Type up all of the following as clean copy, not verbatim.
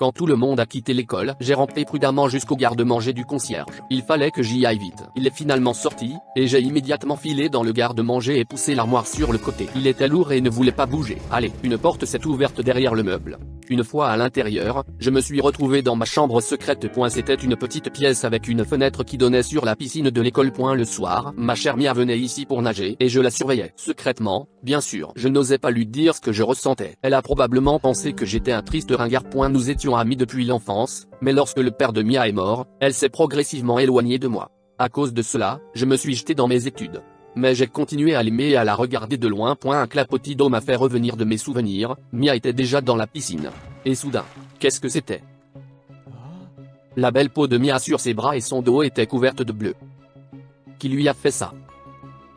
Quand tout le monde a quitté l'école, j'ai rampé prudemment jusqu'au garde-manger du concierge. Il fallait que j'y aille vite. Il est finalement sorti, et j'ai immédiatement filé dans le garde-manger et poussé l'armoire sur le côté. Il était lourd et ne voulait pas bouger. Allez, une porte s'est ouverte derrière le meuble. Une fois à l'intérieur, je me suis retrouvé dans ma chambre secrète. C'était une petite pièce avec une fenêtre qui donnait sur la piscine de l'école. Le soir, ma chère Mia venait ici pour nager et je la surveillais. Secrètement, bien sûr. Je n'osais pas lui dire ce que je ressentais. Elle a probablement pensé que j'étais un triste ringard. Nous étions amis depuis l'enfance, mais lorsque le père de Mia est mort, elle s'est progressivement éloignée de moi. À cause de cela, je me suis jeté dans mes études. Mais j'ai continué à l'aimer et à la regarder de loin. Un clapotis d'eau m'a fait revenir de mes souvenirs. Mia était déjà dans la piscine. Et soudain, qu'est-ce que c'était? La belle peau de Mia sur ses bras et son dos était couverte de bleu. Qui lui a fait ça?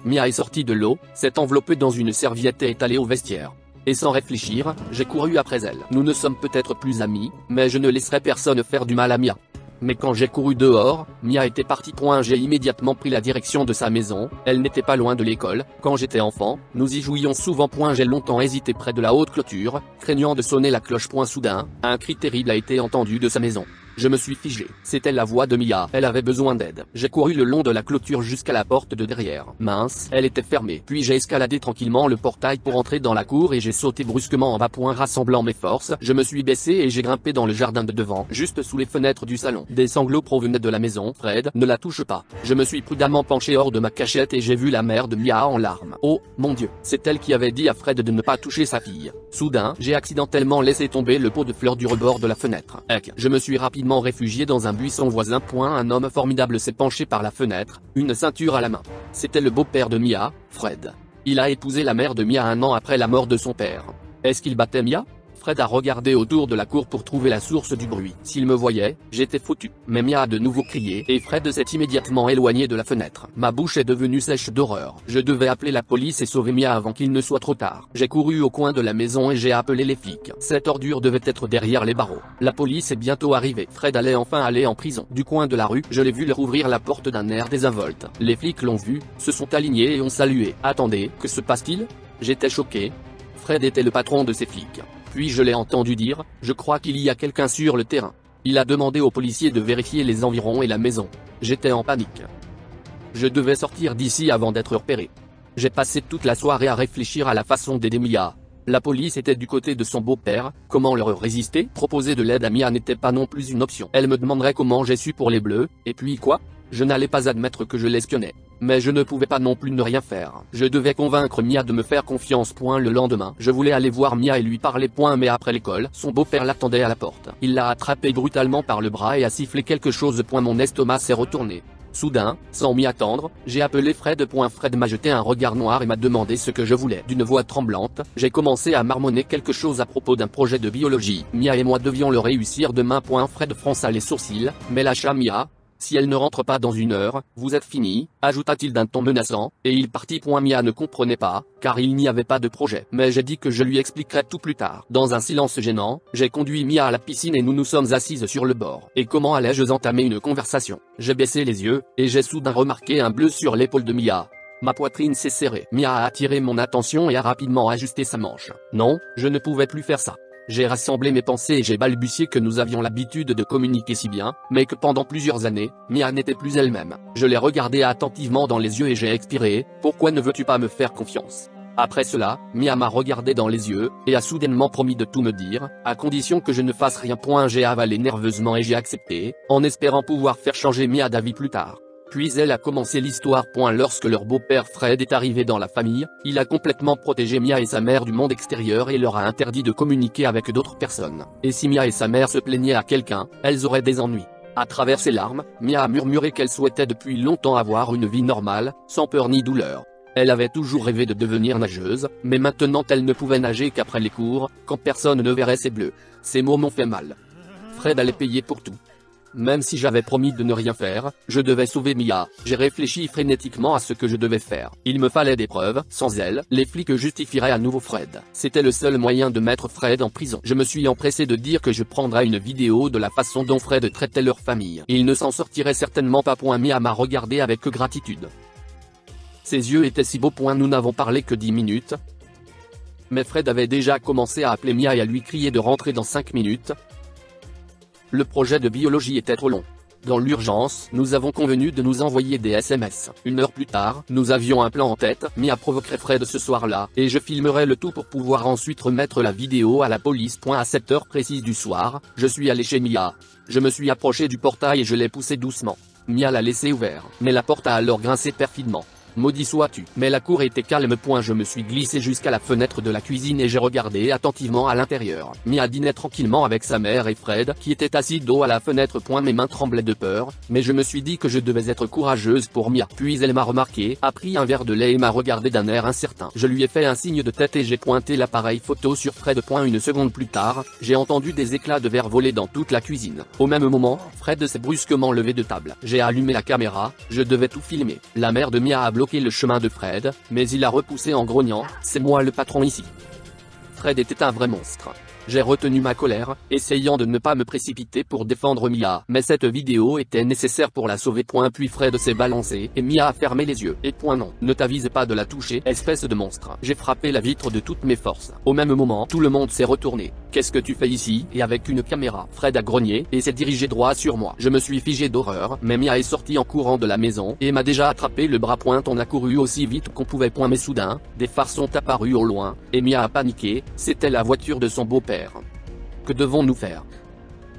Mia est sortie de l'eau, s'est enveloppée dans une serviette et est allée au vestiaire. Et sans réfléchir, j'ai couru après elle. Nous ne sommes peut-être plus amis, mais je ne laisserai personne faire du mal à Mia. Mais quand j'ai couru dehors, Mia était partie. J'ai immédiatement pris la direction de sa maison. Elle n'était pas loin de l'école. Quand j'étais enfant, nous y jouions souvent. J'ai longtemps hésité près de la haute clôture, craignant de sonner la cloche. Soudain, un cri terrible a été entendu de sa maison. Je me suis figé. C'était la voix de Mia. Elle avait besoin d'aide. J'ai couru le long de la clôture jusqu'à la porte de derrière. Mince, elle était fermée. Puis j'ai escaladé tranquillement le portail pour entrer dans la cour et j'ai sauté brusquement en bas. Rassemblant mes forces, je me suis baissé et j'ai grimpé dans le jardin de devant, juste sous les fenêtres du salon. Des sanglots provenaient de la maison. Fred, ne la touche pas. Je me suis prudemment penché hors de ma cachette et j'ai vu la mère de Mia en larmes. Oh, mon Dieu, c'est elle qui avait dit à Fred de ne pas toucher sa fille. Soudain, j'ai accidentellement laissé tomber le pot de fleurs du rebord de la fenêtre. Je me suis rapidement réfugié dans un buisson voisin. Un homme formidable s'est penché par la fenêtre, une ceinture à la main. C'était le beau-père de Mia, Fred. Il a épousé la mère de Mia 1 an après la mort de son père. Est-ce qu'il battait Mia? Fred a regardé autour de la cour pour trouver la source du bruit. S'il me voyait, j'étais foutu. Mais Mia a de nouveau crié et Fred s'est immédiatement éloigné de la fenêtre. Ma bouche est devenue sèche d'horreur. Je devais appeler la police et sauver Mia avant qu'il ne soit trop tard. J'ai couru au coin de la maison et j'ai appelé les flics. Cette ordure devait être derrière les barreaux. La police est bientôt arrivée. Fred allait enfin aller en prison. Du coin de la rue, je l'ai vu leur ouvrir la porte d'un air désinvolte. Les flics l'ont vu, se sont alignés et ont salué. Attendez, que se passe-t-il? J'étais choqué. Fred était le patron de ces flics. Puis je l'ai entendu dire, je crois qu'il y a quelqu'un sur le terrain. Il a demandé aux policiers de vérifier les environs et la maison. J'étais en panique. Je devais sortir d'ici avant d'être repéré. J'ai passé toute la soirée à réfléchir à la façon d'aider Mia. La police était du côté de son beau-père, comment leur résister? Proposer de l'aide à Mia n'était pas non plus une option. Elle me demanderait comment j'ai su pour les bleus, et puis quoi? Je n'allais pas admettre que je l'espionnais. Mais je ne pouvais pas non plus ne rien faire. Je devais convaincre Mia de me faire confiance. Le lendemain, je voulais aller voir Mia et lui parler. Mais après l'école, son beau-père l'attendait à la porte. Il l'a attrapé brutalement par le bras et a sifflé quelque chose. Mon estomac s'est retourné. Soudain, sans m'y attendre, j'ai appelé Fred. Fred m'a jeté un regard noir et m'a demandé ce que je voulais. D'une voix tremblante, j'ai commencé à marmonner quelque chose à propos d'un projet de biologie. Mia et moi devions le réussir demain. Fred fronça les sourcils, mais lâcha Mia. Si elle ne rentre pas dans 1 heure, vous êtes fini, ajouta-t-il d'un ton menaçant, et il partit. Mia ne comprenait pas, car il n'y avait pas de projet. Mais j'ai dit que je lui expliquerais tout plus tard. Dans un silence gênant, j'ai conduit Mia à la piscine et nous nous sommes assises sur le bord. Et comment allais-je entamer une conversation? J'ai baissé les yeux, et j'ai soudain remarqué un bleu sur l'épaule de Mia. Ma poitrine s'est serrée. Mia a attiré mon attention et a rapidement ajusté sa manche. Non, je ne pouvais plus faire ça. J'ai rassemblé mes pensées et j'ai balbutié que nous avions l'habitude de communiquer si bien, mais que pendant plusieurs années, Mia n'était plus elle-même. Je l'ai regardée attentivement dans les yeux et j'ai expiré, pourquoi ne veux-tu pas me faire confiance? Après cela, Mia m'a regardé dans les yeux, et a soudainement promis de tout me dire, à condition que je ne fasse rien. J'ai avalé nerveusement et j'ai accepté, en espérant pouvoir faire changer Mia d'avis plus tard. Puis elle a commencé l'histoire. Lorsque leur beau-père Fred est arrivé dans la famille, il a complètement protégé Mia et sa mère du monde extérieur et leur a interdit de communiquer avec d'autres personnes. Et si Mia et sa mère se plaignaient à quelqu'un, elles auraient des ennuis. À travers ses larmes, Mia a murmuré qu'elle souhaitait depuis longtemps avoir une vie normale, sans peur ni douleur. Elle avait toujours rêvé de devenir nageuse, mais maintenant elle ne pouvait nager qu'après les cours, quand personne ne verrait ses bleus. Ces mots m'ont fait mal. Fred allait payer pour tout. Même si j'avais promis de ne rien faire, je devais sauver Mia. J'ai réfléchi frénétiquement à ce que je devais faire. Il me fallait des preuves. Sans elles, les flics justifieraient à nouveau Fred. C'était le seul moyen de mettre Fred en prison. Je me suis empressé de dire que je prendrais une vidéo de la façon dont Fred traitait leur famille. Il ne s'en sortirait certainement pas. Mia m'a regardé avec gratitude. Ses yeux étaient si beaux. Nous n'avons parlé que 10 minutes. Mais Fred avait déjà commencé à appeler Mia et à lui crier de rentrer dans 5 minutes. Le projet de biologie était trop long. Dans l'urgence, nous avons convenu de nous envoyer des SMS. 1 heure plus tard, nous avions un plan en tête, Mia provoquerait Fred ce soir-là, et je filmerai le tout pour pouvoir ensuite remettre la vidéo à la police. À 7 heures précises du soir, je suis allé chez Mia. Je me suis approché du portail et je l'ai poussé doucement. Mia l'a laissé ouvert, mais la porte a alors grincé perfidement. Maudit sois-tu. Mais la cour était calme. Je me suis glissé jusqu'à la fenêtre de la cuisine et j'ai regardé attentivement à l'intérieur. Mia dînait tranquillement avec sa mère et Fred, qui était assis dos à la fenêtre. Mes mains tremblaient de peur, mais je me suis dit que je devais être courageuse pour Mia. Puis elle m'a remarqué, a pris un verre de lait et m'a regardé d'un air incertain. Je lui ai fait un signe de tête et j'ai pointé l'appareil photo sur Fred. Une seconde plus tard, j'ai entendu des éclats de verre voler dans toute la cuisine. Au même moment, Fred s'est brusquement levé de table. J'ai allumé la caméra, je devais tout filmer. La mère de Mia a bloqué le chemin de Fred, mais il a repoussé en grognant, c'est moi le patron ici. Fred était un vrai monstre. J'ai retenu ma colère, essayant de ne pas me précipiter pour défendre Mia, mais cette vidéo était nécessaire pour la sauver. Puis Fred s'est balancé, et Mia a fermé les yeux. Et non, ne t'avise pas de la toucher, espèce de monstre. J'ai frappé la vitre de toutes mes forces. Au même moment, tout le monde s'est retourné. Qu'est-ce que tu fais ici? Et avec une caméra. Fred a grogné, et s'est dirigé droit sur moi. Je me suis figé d'horreur, mais Mia est sortie en courant de la maison, et m'a déjà attrapé le bras. On a couru aussi vite qu'on pouvait. Mais soudain, des phares sont apparus au loin, et Mia a paniqué, c'était la voiture de son beau-père. Que devons-nous faire?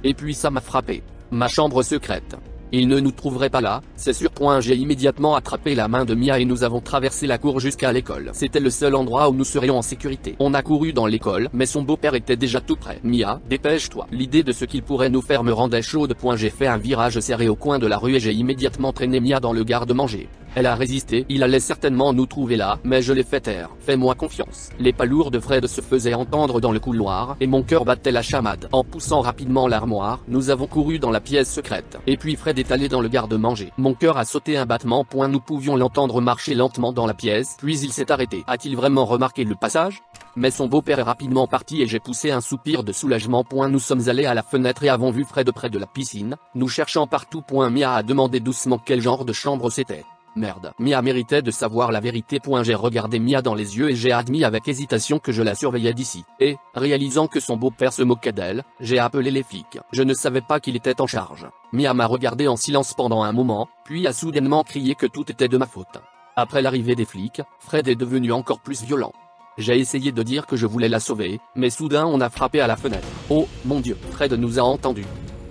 Et puis ça m'a frappé. Ma chambre secrète. Il ne nous trouverait pas là, c'est sûr. J'ai immédiatement attrapé la main de Mia et nous avons traversé la cour jusqu'à l'école. C'était le seul endroit où nous serions en sécurité. On a couru dans l'école, mais son beau-père était déjà tout près. Mia, dépêche-toi. L'idée de ce qu'il pourrait nous faire me rendait chaude. J'ai fait un virage serré au coin de la rue et j'ai immédiatement traîné Mia dans le garde-manger. Elle a résisté, il allait certainement nous trouver là, mais je l'ai fait taire. Fais-moi confiance. Les pas lourds de Fred se faisaient entendre dans le couloir, et mon cœur battait la chamade. En poussant rapidement l'armoire, nous avons couru dans la pièce secrète. Et puis Fred est allé dans le garde-manger. Mon cœur a sauté un battement. Nous pouvions l'entendre marcher lentement dans la pièce, puis il s'est arrêté. A-t-il vraiment remarqué le passage? Mais son beau-père est rapidement parti et j'ai poussé un soupir de soulagement. Nous sommes allés à la fenêtre et avons vu Fred près de la piscine, nous cherchant partout. Mia a demandé doucement quel genre de chambre c'était. Merde. Mia méritait de savoir la vérité. J'ai regardé Mia dans les yeux et j'ai admis avec hésitation que je la surveillais d'ici. Et, réalisant que son beau-père se moquait d'elle, j'ai appelé les flics. Je ne savais pas qu'il était en charge. Mia m'a regardé en silence pendant un moment, puis a soudainement crié que tout était de ma faute. Après l'arrivée des flics, Fred est devenu encore plus violent. J'ai essayé de dire que je voulais la sauver, mais soudain on a frappé à la fenêtre. Oh, mon Dieu, Fred nous a entendus.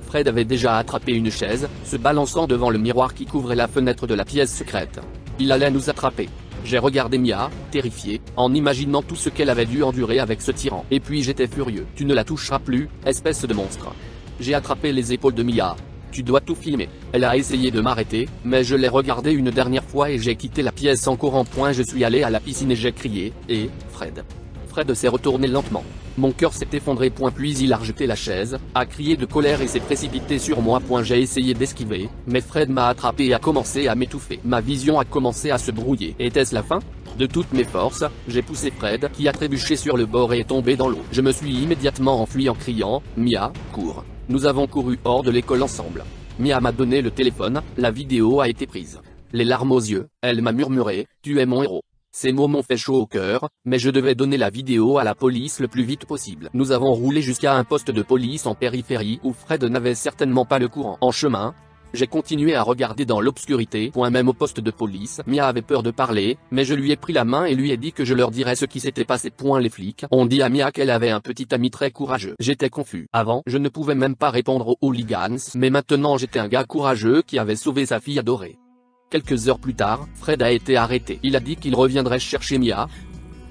Fred avait déjà attrapé une chaise, se balançant devant le miroir qui couvrait la fenêtre de la pièce secrète. Il allait nous attraper. J'ai regardé Mia, terrifiée, en imaginant tout ce qu'elle avait dû endurer avec ce tyran. Et puis j'étais furieux. Tu ne la toucheras plus, espèce de monstre. J'ai attrapé les épaules de Mia. Tu dois tout filmer. Elle a essayé de m'arrêter, mais je l'ai regardée une dernière fois et j'ai quitté la pièce en courant. Je suis allé à la piscine et j'ai crié, et, Fred. Fred s'est retourné lentement. Mon cœur s'est effondré. Puis il a rejeté la chaise, a crié de colère et s'est précipité sur moi. J'ai essayé d'esquiver, mais Fred m'a attrapé et a commencé à m'étouffer. Ma vision a commencé à se brouiller. Était-ce la fin? De toutes mes forces, j'ai poussé Fred, qui a trébuché sur le bord et est tombé dans l'eau. Je me suis immédiatement enfui en criant, Mia, cours. Nous avons couru hors de l'école ensemble. Mia m'a donné le téléphone, la vidéo a été prise. Les larmes aux yeux, elle m'a murmuré, tu es mon héros. Ces mots m'ont fait chaud au cœur, mais je devais donner la vidéo à la police le plus vite possible. Nous avons roulé jusqu'à un poste de police en périphérie où Fred n'avait certainement pas le courant. En chemin, j'ai continué à regarder dans l'obscurité. Même au poste de police, Mia avait peur de parler, mais je lui ai pris la main et lui ai dit que je leur dirais ce qui s'était passé. Les flics ont dit à Mia qu'elle avait un petit ami très courageux. J'étais confus. Avant, je ne pouvais même pas répondre aux hooligans, mais maintenant j'étais un gars courageux qui avait sauvé sa fille adorée. Quelques heures plus tard, Fred a été arrêté. Il a dit qu'il reviendrait chercher Mia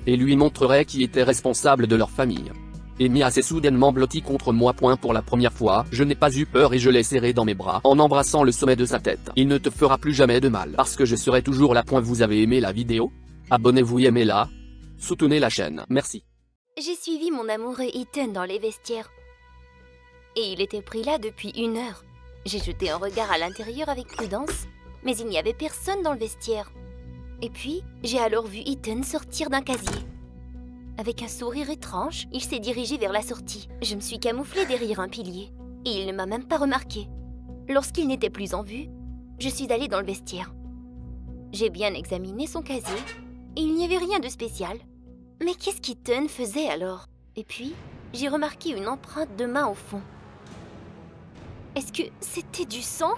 et lui montrerait qui était responsable de leur famille. Et Mia s'est soudainement blottie contre moi. Pour la première fois, je n'ai pas eu peur et je l'ai serré dans mes bras en embrassant le sommet de sa tête. Il ne te fera plus jamais de mal parce que je serai toujours là. Vous avez aimé la vidéo? Abonnez-vous et aimez-la. Soutenez la chaîne. Merci. J'ai suivi mon amoureux Ethan dans les vestiaires. Et il était pris là depuis 1 heure. J'ai jeté un regard à l'intérieur avec prudence, mais il n'y avait personne dans le vestiaire. Et puis, j'ai alors vu Ethan sortir d'un casier. Avec un sourire étrange, il s'est dirigé vers la sortie. Je me suis camouflée derrière un pilier, et il ne m'a même pas remarqué. Lorsqu'il n'était plus en vue, je suis allée dans le vestiaire. J'ai bien examiné son casier, et il n'y avait rien de spécial. Mais qu'est-ce qu'Ethan faisait alors? Et puis, j'ai remarqué une empreinte de main au fond. Est-ce que c'était du sang?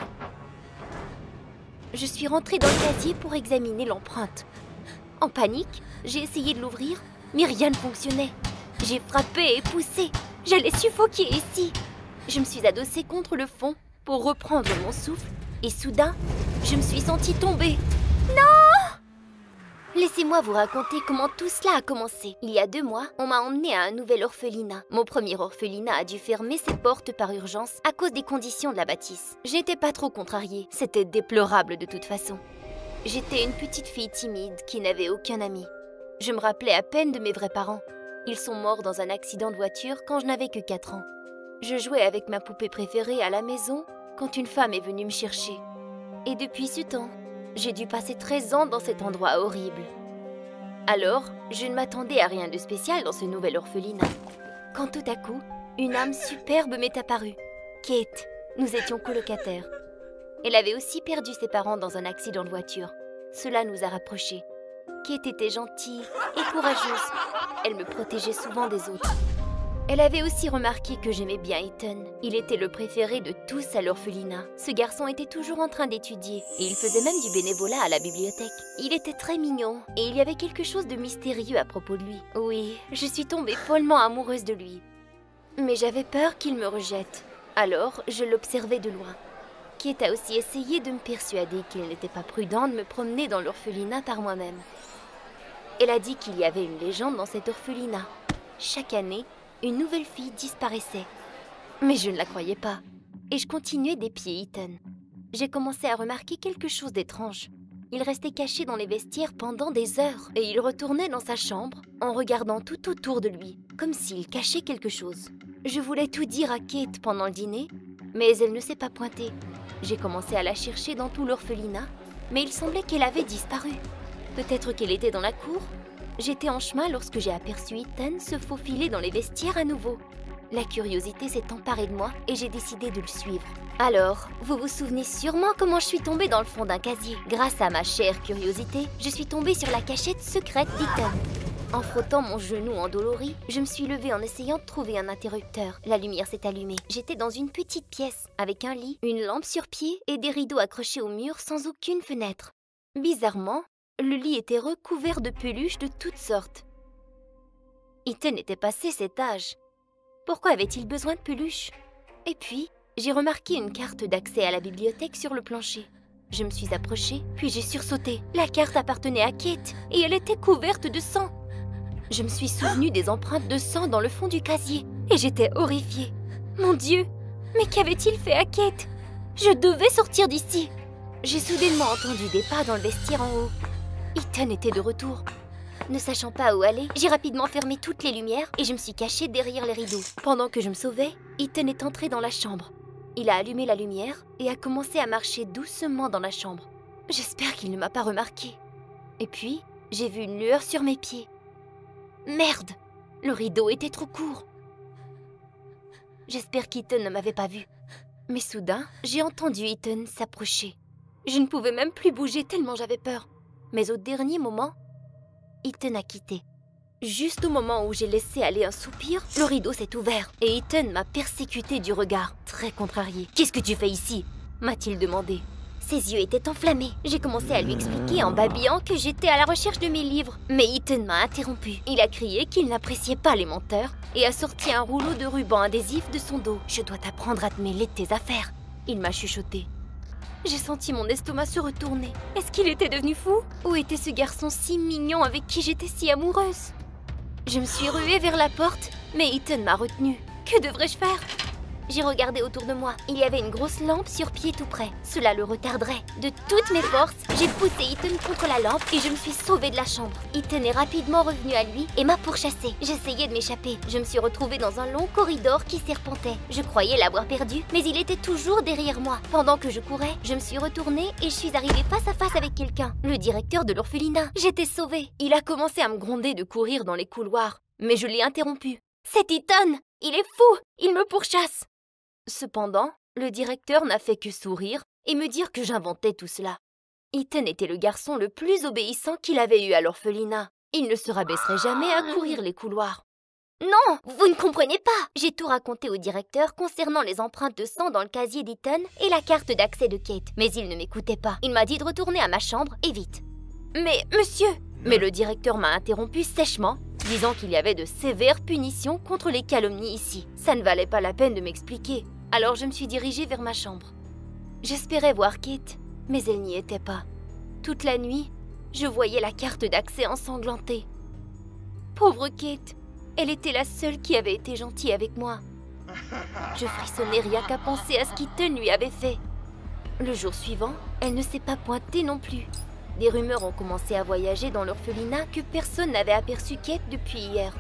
Je suis rentrée dans le casier pour examiner l'empreinte. En panique, j'ai essayé de l'ouvrir, mais rien ne fonctionnait. J'ai frappé et poussé. J'allais suffoquer ici. Je me suis adossée contre le fond pour reprendre mon souffle et soudain, je me suis sentie tomber. Non! Laissez-moi vous raconter comment tout cela a commencé. Il y a 2 mois, on m'a emmenée à un nouvel orphelinat. Mon premier orphelinat a dû fermer ses portes par urgence à cause des conditions de la bâtisse. J'étais pas trop contrariée, c'était déplorable de toute façon. J'étais une petite fille timide qui n'avait aucun ami. Je me rappelais à peine de mes vrais parents. Ils sont morts dans un accident de voiture quand je n'avais que 4 ans. Je jouais avec ma poupée préférée à la maison quand une femme est venue me chercher. Et depuis ce temps, j'ai dû passer 13 ans dans cet endroit horrible. Alors, je ne m'attendais à rien de spécial dans ce nouvel orphelinat. Quand tout à coup, une âme superbe m'est apparue. Kate, nous étions colocataires. Elle avait aussi perdu ses parents dans un accident de voiture. Cela nous a rapprochés. Kate était gentille et courageuse. Elle me protégeait souvent des autres. Elle avait aussi remarqué que j'aimais bien Ethan. Il était le préféré de tous à l'orphelinat. Ce garçon était toujours en train d'étudier et il faisait même du bénévolat à la bibliothèque. Il était très mignon et il y avait quelque chose de mystérieux à propos de lui. Oui, je suis tombée follement amoureuse de lui. Mais j'avais peur qu'il me rejette. Alors, je l'observais de loin. Kate a aussi essayé de me persuader qu'il n'était pas prudent de me promener dans l'orphelinat par moi-même. Elle a dit qu'il y avait une légende dans cet orphelinat. Chaque année, une nouvelle fille disparaissait. Mais je ne la croyais pas. Et je continuais d'épier Ethan. J'ai commencé à remarquer quelque chose d'étrange. Il restait caché dans les vestiaires pendant des heures. Et il retournait dans sa chambre en regardant tout autour de lui, comme s'il cachait quelque chose. Je voulais tout dire à Kate pendant le dîner, mais elle ne s'est pas pointée. J'ai commencé à la chercher dans tout l'orphelinat, mais il semblait qu'elle avait disparu. Peut-être qu'elle était dans la cour. J'étais en chemin lorsque j'ai aperçu Ethan se faufiler dans les vestiaires à nouveau. La curiosité s'est emparée de moi et j'ai décidé de le suivre. Alors, vous vous souvenez sûrement comment je suis tombée dans le fond d'un casier. Grâce à ma chère curiosité, je suis tombée sur la cachette secrète d'Ethan. En frottant mon genou endolori, je me suis levée en essayant de trouver un interrupteur. La lumière s'est allumée. J'étais dans une petite pièce, avec un lit, une lampe sur pied et des rideaux accrochés au mur sans aucune fenêtre. Bizarrement, le lit était recouvert de peluches de toutes sortes. Ethan était passé cet âge. Pourquoi avait-il besoin de peluches? Et puis, j'ai remarqué une carte d'accès à la bibliothèque sur le plancher. Je me suis approchée, puis j'ai sursauté. La carte appartenait à Kate et elle était couverte de sang. Je me suis souvenue des empreintes de sang dans le fond du casier et j'étais horrifiée. Mon Dieu, mais qu'avait-il fait à Kate? Je devais sortir d'ici. J'ai soudainement entendu des pas dans le vestiaire en haut. Ethan était de retour. Ne sachant pas où aller, j'ai rapidement fermé toutes les lumières et je me suis cachée derrière les rideaux. Pendant que je me sauvais, Ethan est entré dans la chambre. Il a allumé la lumière et a commencé à marcher doucement dans la chambre. J'espère qu'il ne m'a pas remarqué. Et puis, j'ai vu une lueur sur mes pieds. Merde! Le rideau était trop court. J'espère qu'Ethan ne m'avait pas vue. Mais soudain, j'ai entendu Ethan s'approcher. Je ne pouvais même plus bouger tellement j'avais peur. Mais au dernier moment, Ethan a quitté. Juste au moment où j'ai laissé aller un soupir, le rideau s'est ouvert et Ethan m'a persécuté du regard, très contrarié. « Qu'est-ce que tu fais ici ?» m'a-t-il demandé. Ses yeux étaient enflammés. J'ai commencé à lui expliquer en babillant que j'étais à la recherche de mes livres. Mais Ethan m'a interrompu. Il a crié qu'il n'appréciait pas les menteurs et a sorti un rouleau de ruban adhésif de son dos. « Je dois t'apprendre à te mêler de tes affaires !» il m'a chuchoté. J'ai senti mon estomac se retourner. Est-ce qu'il était devenu fou? Où était ce garçon si mignon avec qui j'étais si amoureuse? Je me suis ruée vers la porte, mais Ethan m'a retenue. Que devrais-je faire? J'ai regardé autour de moi. Il y avait une grosse lampe sur pied tout près. Cela le retarderait. De toutes mes forces, j'ai poussé Ethan contre la lampe et je me suis sauvée de la chambre. Ethan est rapidement revenu à lui et m'a pourchassée. J'essayais de m'échapper. Je me suis retrouvée dans un long corridor qui serpentait. Je croyais l'avoir perdu, mais il était toujours derrière moi. Pendant que je courais, je me suis retournée et je suis arrivée face à face avec quelqu'un. Le directeur de l'orphelinat. J'étais sauvée. Il a commencé à me gronder de courir dans les couloirs, mais je l'ai interrompu. C'est Ethan! Il est fou! Il me pourchasse! Cependant, le directeur n'a fait que sourire et me dire que j'inventais tout cela. Ethan était le garçon le plus obéissant qu'il avait eu à l'orphelinat. Il ne se rabaisserait jamais à courir les couloirs. Non, vous ne comprenez pas. J'ai tout raconté au directeur concernant les empreintes de sang dans le casier d'Ethan et la carte d'accès de Kate. Mais il ne m'écoutait pas. Il m'a dit de retourner à ma chambre et vite. Mais monsieur... Mais le directeur m'a interrompu sèchement, disant qu'il y avait de sévères punitions contre les calomnies ici. Ça ne valait pas la peine de m'expliquer. Alors je me suis dirigée vers ma chambre. J'espérais voir Kate, mais elle n'y était pas. Toute la nuit, je voyais la carte d'accès ensanglantée. Pauvre Kate, elle était la seule qui avait été gentille avec moi. Je frissonnais rien qu'à penser à ce qu'Ethan lui avait fait. Le jour suivant, elle ne s'est pas pointée non plus. Des rumeurs ont commencé à voyager dans l'orphelinat que personne n'avait aperçu Kate depuis hier,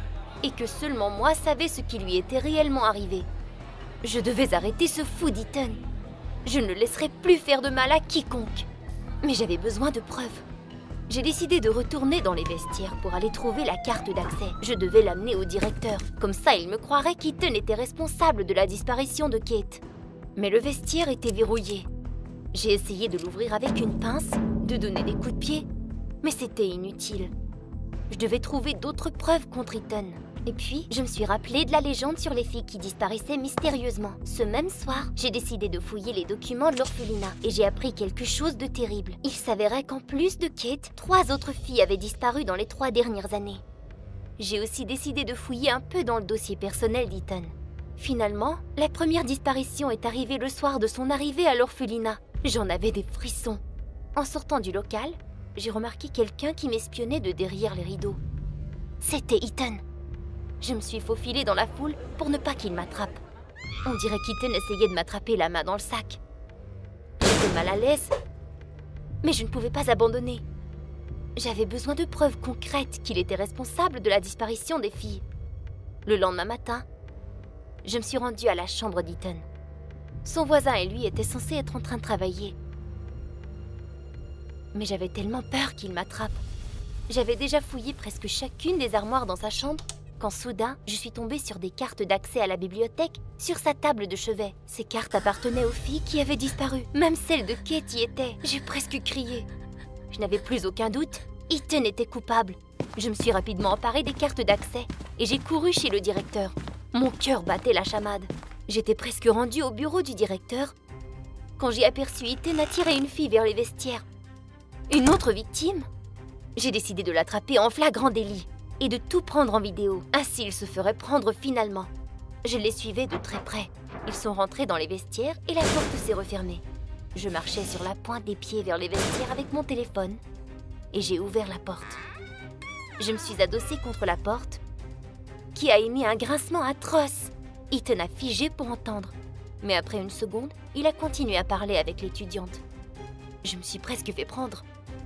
et que seulement moi savais ce qui lui était réellement arrivé. Je devais arrêter ce fou d'Ethan. Je ne le laisserai plus faire de mal à quiconque. Mais j'avais besoin de preuves. J'ai décidé de retourner dans les vestiaires pour aller trouver la carte d'accès. Je devais l'amener au directeur. Comme ça, il me croirait qu'Ethan était responsable de la disparition de Kate. Mais le vestiaire était verrouillé. J'ai essayé de l'ouvrir avec une pince, de donner des coups de pied, mais c'était inutile. Je devais trouver d'autres preuves contre Ethan. Et puis, je me suis rappelé de la légende sur les filles qui disparaissaient mystérieusement. Ce même soir, j'ai décidé de fouiller les documents de l'orphelinat et j'ai appris quelque chose de terrible. Il s'avérait qu'en plus de Kate, 3 autres filles avaient disparu dans les 3 dernières années. J'ai aussi décidé de fouiller un peu dans le dossier personnel d'Ethan. Finalement, la première disparition est arrivée le soir de son arrivée à l'orphelinat. J'en avais des frissons. En sortant du local, j'ai remarqué quelqu'un qui m'espionnait de derrière les rideaux. C'était Ethan. Je me suis faufilée dans la foule pour ne pas qu'il m'attrape. On dirait qu'Ethan essayait de m'attraper la main dans le sac. J'étais mal à l'aise, mais je ne pouvais pas abandonner. J'avais besoin de preuves concrètes qu'il était responsable de la disparition des filles. Le lendemain matin, je me suis rendue à la chambre d'Ethan. Son voisin et lui étaient censés être en train de travailler. Mais j'avais tellement peur qu'il m'attrape. J'avais déjà fouillé presque chacune des armoires dans sa chambre quand soudain, je suis tombée sur des cartes d'accès à la bibliothèque sur sa table de chevet. Ces cartes appartenaient aux filles qui avaient disparu. Même celle de Kate y était. J'ai presque crié. Je n'avais plus aucun doute. Ethan était coupable. Je me suis rapidement emparée des cartes d'accès et j'ai couru chez le directeur. Mon cœur battait la chamade. J'étais presque rendue au bureau du directeur quand j'ai aperçu Ethan attirer une fille vers les vestiaires. Une autre victime? J'ai décidé de l'attraper en flagrant délit et de tout prendre en vidéo. Ainsi, il se ferait prendre finalement. Je les suivais de très près. Ils sont rentrés dans les vestiaires et la porte s'est refermée. Je marchais sur la pointe des pieds vers les vestiaires avec mon téléphone et j'ai ouvert la porte. Je me suis adossée contre la porte qui a émis un grincement atroce. Ethan a figé pour entendre. Mais après une seconde, il a continué à parler avec l'étudiante. Je me suis presque fait prendre.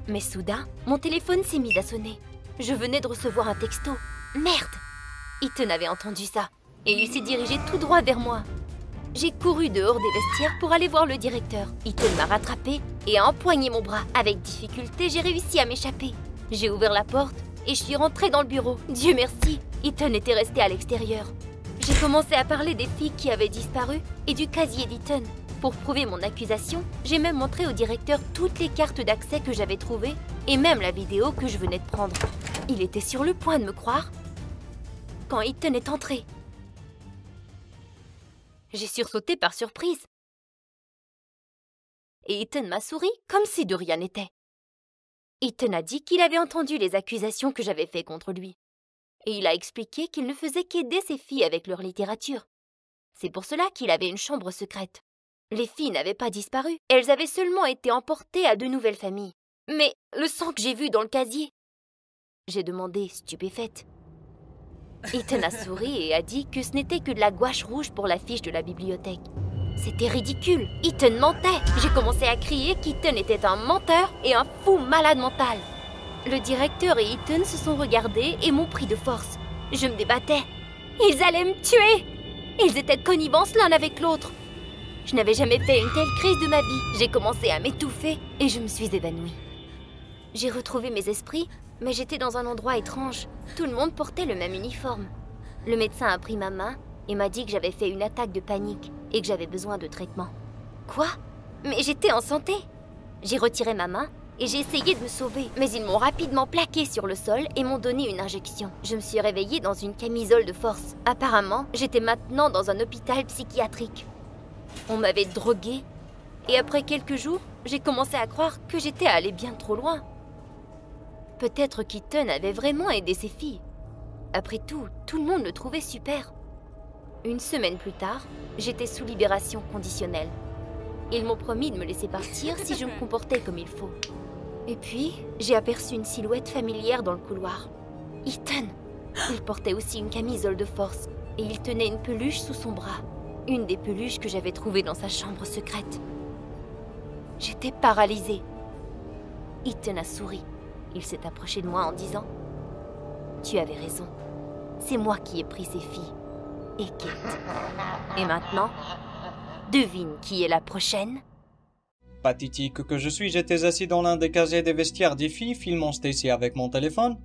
Mais soudain, mon téléphone s'est mis à sonner. Je venais de recevoir un texto. Merde! Ethan avait entendu ça. Et il s'est dirigé tout droit vers moi. J'ai couru dehors des vestiaires pour aller voir le directeur. Ethan m'a rattrapé et a empoigné mon bras. Avec difficulté, j'ai réussi à m'échapper. J'ai ouvert la porte et je suis rentrée dans le bureau. Dieu merci, Ethan était resté à l'extérieur. J'ai commencé à parler des filles qui avaient disparu et du casier d'Ethan. Pour prouver mon accusation, j'ai même montré au directeur toutes les cartes d'accès que j'avais trouvées et même la vidéo que je venais de prendre. Il était sur le point de me croire quand Ethan est entré. J'ai sursauté par surprise. Et Ethan m'a souri comme si de rien n'était. Ethan a dit qu'il avait entendu les accusations que j'avais faites contre lui. Et il a expliqué qu'il ne faisait qu'aider ses filles avec leur littérature. C'est pour cela qu'il avait une chambre secrète. Les filles n'avaient pas disparu, elles avaient seulement été emportées à de nouvelles familles. Mais le sang que j'ai vu dans le casier? J'ai demandé, stupéfaite. Ethan a souri et a dit que ce n'était que de la gouache rouge pour la fiche de la bibliothèque. C'était ridicule, Ethan mentait. J'ai commencé à crier qu'Ethan était un menteur et un fou malade mental. Le directeur et Ethan se sont regardés et m'ont pris de force. Je me débattais. Ils allaient me tuer. Ils étaient de connivence l'un avec l'autre. Je n'avais jamais fait une telle crise de ma vie. J'ai commencé à m'étouffer et je me suis évanouie. J'ai retrouvé mes esprits, mais j'étais dans un endroit étrange. Tout le monde portait le même uniforme. Le médecin a pris ma main et m'a dit que j'avais fait une attaque de panique et que j'avais besoin de traitement. Quoi? Mais j'étais en santé. J'ai retiré ma main et j'ai essayé de me sauver. Mais ils m'ont rapidement plaqué sur le sol et m'ont donné une injection. Je me suis réveillée dans une camisole de force. Apparemment, j'étais maintenant dans un hôpital psychiatrique. On m'avait droguée, et après quelques jours, j'ai commencé à croire que j'étais allée bien trop loin. Peut-être qu'Ethan avait vraiment aidé ses filles. Après tout le monde le trouvait super. Une semaine plus tard, j'étais sous libération conditionnelle. Ils m'ont promis de me laisser partir si je me comportais comme il faut. Et puis, j'ai aperçu une silhouette familière dans le couloir. Ethan. Il portait aussi une camisole de force et il tenait une peluche sous son bras. Une des peluches que j'avais trouvées dans sa chambre secrète. J'étais paralysée. Ethan a souri. Il s'est approché de moi en disant « Tu avais raison. C'est moi qui ai pris ces filles. Et Kate. Et maintenant, devine qui est la prochaine ?» Pathétique que je suis, j'étais assis dans l'un des casiers des vestiaires des filles, filmant Stacy avec mon téléphone.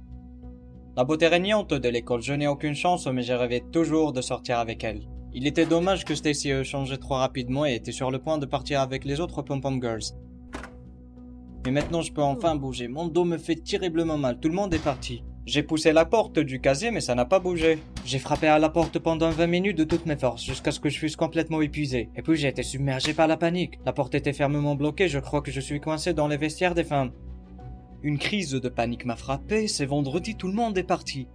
La beauté régnante de l'école, je n'ai aucune chance, mais j'ai rêvé toujours de sortir avec elle. Il était dommage que Stacy ait changé trop rapidement et était sur le point de partir avec les autres pom-pom girls. Mais maintenant je peux enfin bouger, mon dos me fait terriblement mal, tout le monde est parti. J'ai poussé la porte du casier mais ça n'a pas bougé. J'ai frappé à la porte pendant 20 minutes de toutes mes forces jusqu'à ce que je fusse complètement épuisé. Et puis j'ai été submergé par la panique. La porte était fermement bloquée, je crois que je suis coincé dans les vestiaires des femmes. Une crise de panique m'a frappé, c'est vendredi, tout le monde est parti.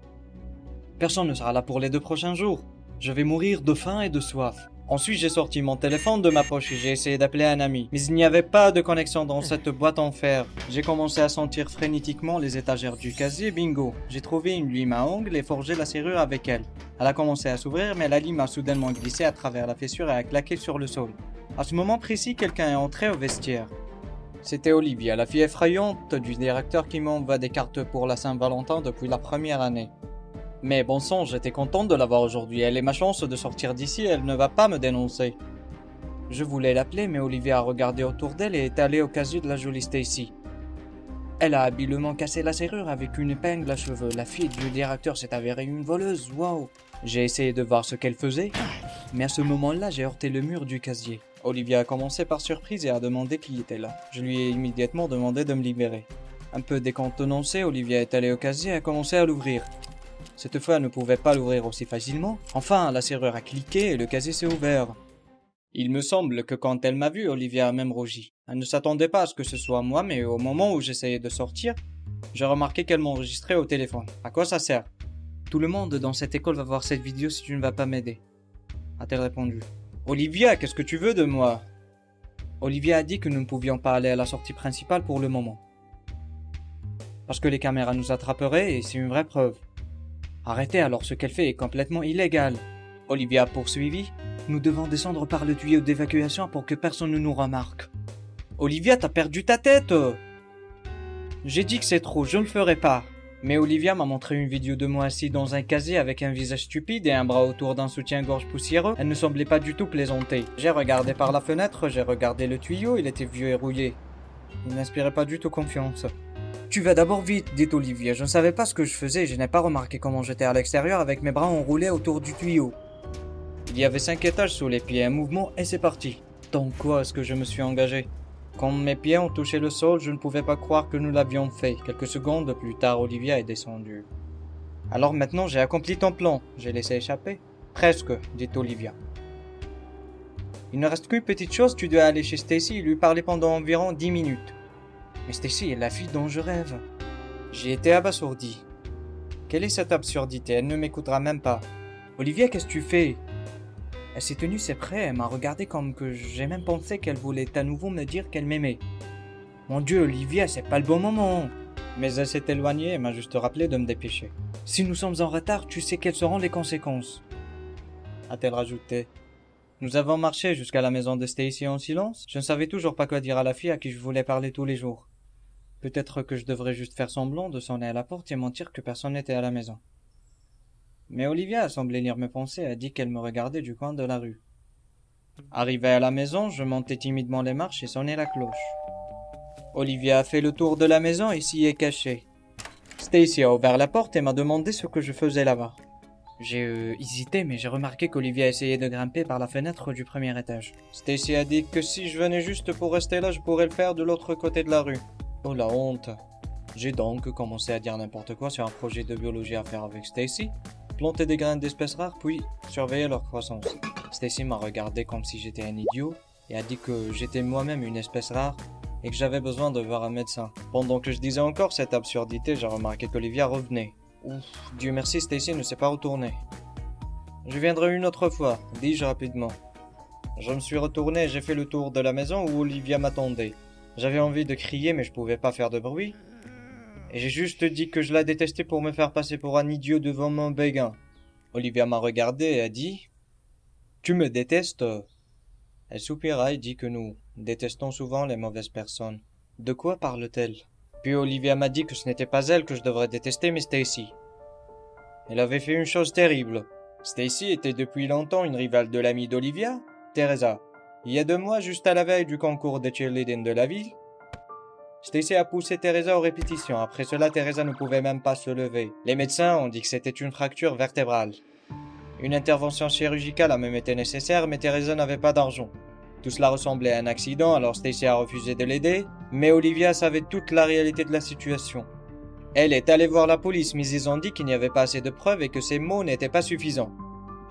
Personne ne sera là pour les 2 prochains jours. Je vais mourir de faim et de soif. Ensuite, j'ai sorti mon téléphone de ma poche et j'ai essayé d'appeler un ami. Mais il n'y avait pas de connexion dans cette boîte en fer. J'ai commencé à sentir frénétiquement les étagères du casier, bingo. J'ai trouvé une lime à ongles et forgé la serrure avec elle. Elle a commencé à s'ouvrir, mais la lime a soudainement glissé à travers la fissure et a claqué sur le sol. À ce moment précis, quelqu'un est entré au vestiaire. C'était Olivia, la fille effrayante du directeur qui m'envoie des cartes pour la Saint-Valentin depuis la première année. Mais bon sang, j'étais contente de la voir aujourd'hui. Elle est ma chance de sortir d'ici, elle ne va pas me dénoncer. Je voulais l'appeler, mais Olivia a regardé autour d'elle et est allée au casier de la jolie Stacy. Elle a habilement cassé la serrure avec une épingle à cheveux. La fille du directeur s'est avérée une voleuse, waouh. J'ai essayé de voir ce qu'elle faisait, mais à ce moment-là, j'ai heurté le mur du casier. Olivia a commencé par surprise et a demandé qui était là. Je lui ai immédiatement demandé de me libérer. Un peu décontenancée, Olivia est allée au casier et a commencé à l'ouvrir. Cette fois, elle ne pouvait pas l'ouvrir aussi facilement. Enfin, la serrure a cliqué et le casier s'est ouvert. Il me semble que quand elle m'a vu, Olivia a même rougi. Elle ne s'attendait pas à ce que ce soit moi, mais au moment où j'essayais de sortir, j'ai remarqué qu'elle m'enregistrait au téléphone. À quoi ça sert? Tout le monde dans cette école va voir cette vidéo si tu ne vas pas m'aider, a-t-elle répondu. Olivia, qu'est-ce que tu veux de moi? Olivia a dit que nous ne pouvions pas aller à la sortie principale pour le moment. Parce que les caméras nous attraperaient et c'est une vraie preuve. Arrêtez, alors ce qu'elle fait est complètement illégal. Olivia a poursuivi. Nous devons descendre par le tuyau d'évacuation pour que personne ne nous remarque. Olivia, t'as perdu ta tête! J'ai dit que c'est trop, je ne le ferai pas. Mais Olivia m'a montré une vidéo de moi assis dans un casier avec un visage stupide et un bras autour d'un soutien-gorge poussiéreux. Elle ne semblait pas du tout plaisanter. J'ai regardé par la fenêtre, j'ai regardé le tuyau, il était vieux et rouillé. Il n'inspirait pas du tout confiance. Tu vas d'abord vite, dit Olivia. Je ne savais pas ce que je faisais, je n'ai pas remarqué comment j'étais à l'extérieur avec mes bras enroulés autour du tuyau. Il y avait 5 étages sous les pieds, un mouvement et c'est parti. Dans quoi est-ce que je me suis engagé? Quand mes pieds ont touché le sol, je ne pouvais pas croire que nous l'avions fait. Quelques secondes plus tard, Olivia est descendue. Alors maintenant, j'ai accompli ton plan. J'ai laissé échapper? Presque, dit Olivia. Il ne reste qu'une petite chose, tu dois aller chez Stacy et lui parler pendant environ 10 minutes. Mais Stacy est la fille dont je rêve. J'ai été abasourdi. Quelle est cette absurdité? Elle ne m'écoutera même pas. Olivia, qu'est-ce que tu fais? Elle s'est tenue ses près, elle m'a regardé comme que j'ai même pensé qu'elle voulait à nouveau me dire qu'elle m'aimait. Mon Dieu, Olivia, c'est pas le bon moment. Mais elle s'est éloignée et m'a juste rappelé de me dépêcher. Si nous sommes en retard, tu sais quelles seront les conséquences, a-t-elle rajouté. Nous avons marché jusqu'à la maison de Stacy en silence. Je ne savais toujours pas quoi dire à la fille à qui je voulais parler tous les jours. Peut-être que je devrais juste faire semblant de sonner à la porte et mentir que personne n'était à la maison. Mais Olivia a semblé lire mes pensées et a dit qu'elle me regardait du coin de la rue. Arrivé à la maison, je montai timidement les marches et sonnai la cloche. Olivia a fait le tour de la maison et s'y est cachée. Stacy a ouvert la porte et m'a demandé ce que je faisais là-bas. J'ai hésité, mais j'ai remarqué qu'Olivia essayait de grimper par la fenêtre du premier étage. Stacy a dit que si je venais juste pour rester là, je pourrais le faire de l'autre côté de la rue. Oh la honte. J'ai donc commencé à dire n'importe quoi sur un projet de biologie à faire avec Stacy, planter des graines d'espèces rares puis surveiller leur croissance. Stacy m'a regardé comme si j'étais un idiot et a dit que j'étais moi-même une espèce rare et que j'avais besoin de voir un médecin. Pendant que je disais encore cette absurdité, j'ai remarqué qu'Olivia revenait. Ouf, Dieu merci, Stacy ne s'est pas retournée. Je viendrai une autre fois, dis-je rapidement. Je me suis retourné et j'ai fait le tour de la maison où Olivia m'attendait. J'avais envie de crier mais je pouvais pas faire de bruit. Et j'ai juste dit que je la détestais pour me faire passer pour un idiot devant mon béguin. Olivia m'a regardé et a dit « Tu me détestes ?» Elle soupira et dit que nous détestons souvent les mauvaises personnes. De quoi parle-t-elle? Puis Olivia m'a dit que ce n'était pas elle que je devrais détester mais Stacy. Elle avait fait une chose terrible. Stacy était depuis longtemps une rivale de l'amie d'Olivia, Teresa. Il y a 2 mois, juste à la veille du concours de cheerleading de la ville, Stacy a poussé Teresa aux répétitions. Après cela, Teresa ne pouvait même pas se lever. Les médecins ont dit que c'était une fracture vertébrale. Une intervention chirurgicale a même été nécessaire, mais Teresa n'avait pas d'argent. Tout cela ressemblait à un accident, alors Stacy a refusé de l'aider, mais Olivia savait toute la réalité de la situation. Elle est allée voir la police, mais ils ont dit qu'il n'y avait pas assez de preuves et que ses mots n'étaient pas suffisants.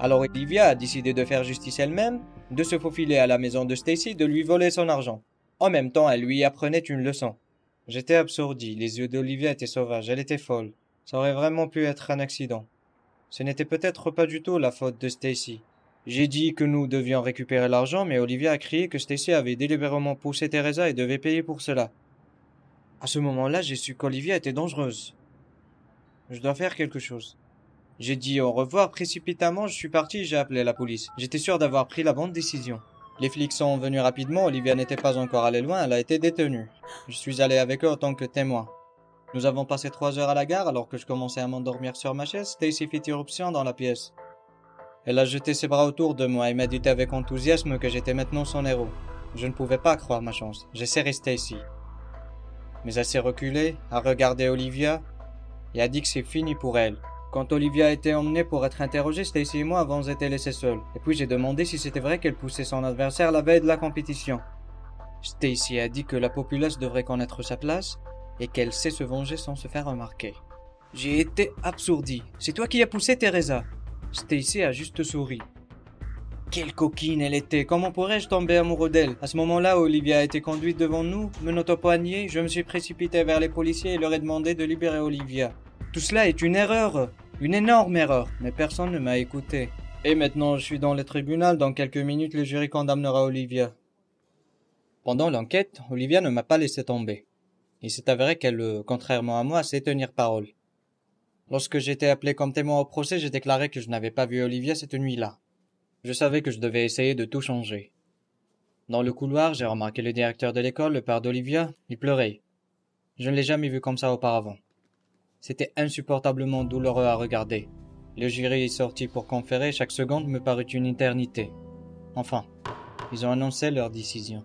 Alors Olivia a décidé de faire justice elle-même, de se faufiler à la maison de Stacy, de lui voler son argent. En même temps, elle lui apprenait une leçon. J'étais absourdi, les yeux d'Olivia étaient sauvages, elle était folle. Ça aurait vraiment pu être un accident. Ce n'était peut-être pas du tout la faute de Stacy. J'ai dit que nous devions récupérer l'argent, mais Olivia a crié que Stacy avait délibérément poussé Teresa et devait payer pour cela. À ce moment-là, j'ai su qu'Olivia était dangereuse. Je dois faire quelque chose. J'ai dit au revoir précipitamment, je suis parti et j'ai appelé la police. J'étais sûr d'avoir pris la bonne décision. Les flics sont venus rapidement, Olivia n'était pas encore allée loin, elle a été détenue. Je suis allé avec eux en tant que témoin. Nous avons passé 3 heures à la gare alors que je commençais à m'endormir sur ma chaise, Stacy fit irruption dans la pièce. Elle a jeté ses bras autour de moi et m'a dit avec enthousiasme que j'étais maintenant son héros. Je ne pouvais pas croire ma chance. J'ai serré Stacy. Mais elle s'est reculée, a regardé Olivia et a dit que c'est fini pour elle. Quand Olivia a été emmenée pour être interrogée, Stacy et moi avons été laissés seuls. Et puis j'ai demandé si c'était vrai qu'elle poussait son adversaire la veille de la compétition. Stacy a dit que la populace devrait connaître sa place et qu'elle sait se venger sans se faire remarquer. J'ai été absourdi. C'est toi qui as poussé Teresa. Stacy a juste souri. Quelle coquine elle était. Comment pourrais-je tomber amoureux d'elle? À ce moment-là, Olivia a été conduite devant nous, menottes au poignet. Je me suis précipité vers les policiers et leur ai demandé de libérer Olivia. Tout cela est une erreur. Une énorme erreur. Mais personne ne m'a écouté. Et maintenant, je suis dans le tribunal. Dans quelques minutes, le jury condamnera Olivia. Pendant l'enquête, Olivia ne m'a pas laissé tomber. Il s'est avéré qu'elle, contrairement à moi, sait tenir parole. Lorsque j'étais appelé comme témoin au procès, j'ai déclaré que je n'avais pas vu Olivia cette nuit-là. Je savais que je devais essayer de tout changer. Dans le couloir, j'ai remarqué le directeur de l'école, le père d'Olivia. Il pleurait. Je ne l'ai jamais vu comme ça auparavant. C'était insupportablement douloureux à regarder. Le jury est sorti pour conférer, chaque seconde me parut une éternité. Enfin, ils ont annoncé leur décision.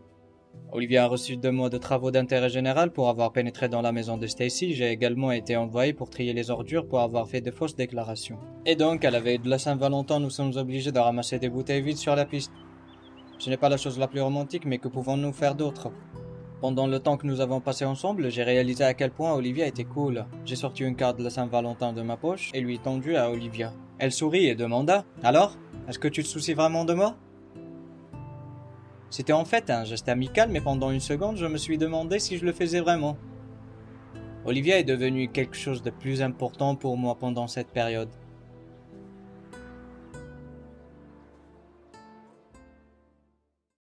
Olivia a reçu 2 mois de travaux d'intérêt général pour avoir pénétré dans la maison de Stacy. J'ai également été envoyé pour trier les ordures pour avoir fait de fausses déclarations. Et donc, à la veille de la Saint-Valentin, nous sommes obligés de ramasser des bouteilles vides sur la piste. Ce n'est pas la chose la plus romantique, mais que pouvons-nous faire d'autre? Pendant le temps que nous avons passé ensemble, j'ai réalisé à quel point Olivia était cool. J'ai sorti une carte de la Saint-Valentin de ma poche et lui tendue à Olivia. Elle sourit et demanda « Alors, est-ce que tu te soucies vraiment de moi ?» C'était en fait un geste amical, mais pendant une seconde, je me suis demandé si je le faisais vraiment. Olivia est devenue quelque chose de plus important pour moi pendant cette période.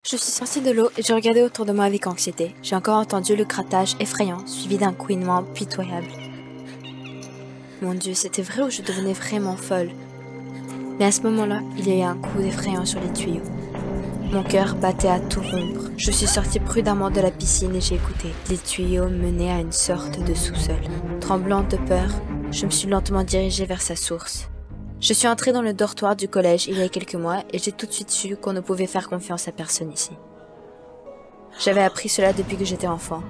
Je suis sortie de l'eau et j'ai regardé autour de moi avec anxiété. J'ai encore entendu le grattage effrayant, suivi d'un couinement pitoyable. Mon Dieu, c'était vrai ou je devenais vraiment folle? Mais à ce moment-là, il y a eu un coup effrayant sur les tuyaux. Mon cœur battait à tout rompre. Je suis sortie prudemment de la piscine et j'ai écouté. Les tuyaux menaient à une sorte de sous-sol. Tremblante de peur, je me suis lentement dirigée vers sa source. Je suis entrée dans le dortoir du collège il y a quelques mois et j'ai tout de suite su qu'on ne pouvait faire confiance à personne ici. J'avais appris cela depuis que j'étais enfant.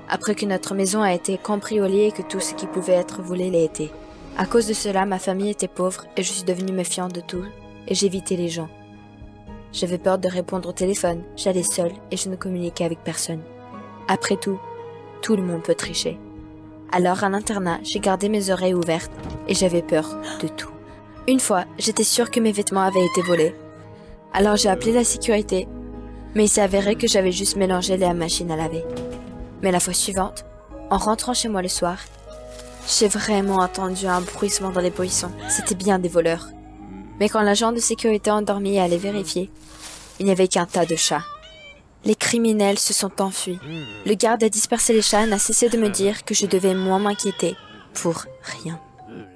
Après que notre maison a été cambriolée et que tout ce qui pouvait être volé l'a été. À cause de cela, ma famille était pauvre et je suis devenue méfiante de tout et j'évitais les gens. J'avais peur de répondre au téléphone, j'allais seule et je ne communiquais avec personne. Après tout, tout le monde peut tricher. Alors à l'internat, j'ai gardé mes oreilles ouvertes et j'avais peur de tout. Une fois, j'étais sûre que mes vêtements avaient été volés. Alors j'ai appelé la sécurité, mais il s'est avéré que j'avais juste mélangé la machine à laver. Mais la fois suivante, en rentrant chez moi le soir, j'ai vraiment entendu un bruissement dans les buissons. C'était bien des voleurs. Mais quand l'agent de sécurité endormi est allé vérifier, il n'y avait qu'un tas de chats. Les criminels se sont enfuis. Le garde a dispersé les chats n'a cessé de me dire que je devais moins m'inquiéter pour rien.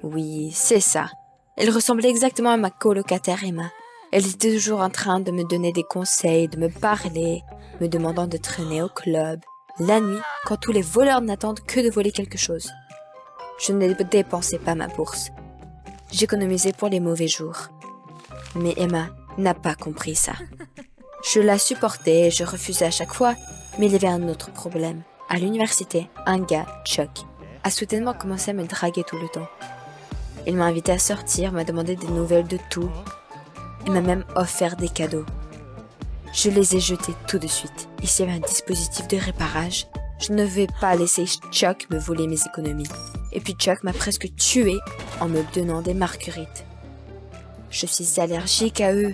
Oui, c'est ça. Elle ressemblait exactement à ma colocataire Emma. Elle était toujours en train de me donner des conseils, de me parler, me demandant de traîner au club, la nuit, quand tous les voleurs n'attendent que de voler quelque chose. Je ne dépensais pas ma bourse. J'économisais pour les mauvais jours. Mais Emma n'a pas compris ça. Je la supportais et je refusais à chaque fois, mais il y avait un autre problème. À l'université, un gars, Chuck, a soudainement commencé à me draguer tout le temps. Il m'a invité à sortir, m'a demandé des nouvelles de tout, et m'a même offert des cadeaux. Je les ai jetés tout de suite. Et s'il y avait un dispositif de réparage, je ne vais pas laisser Chuck me voler mes économies. Et puis Chuck m'a presque tué en me donnant des marguerites. Je suis allergique à eux.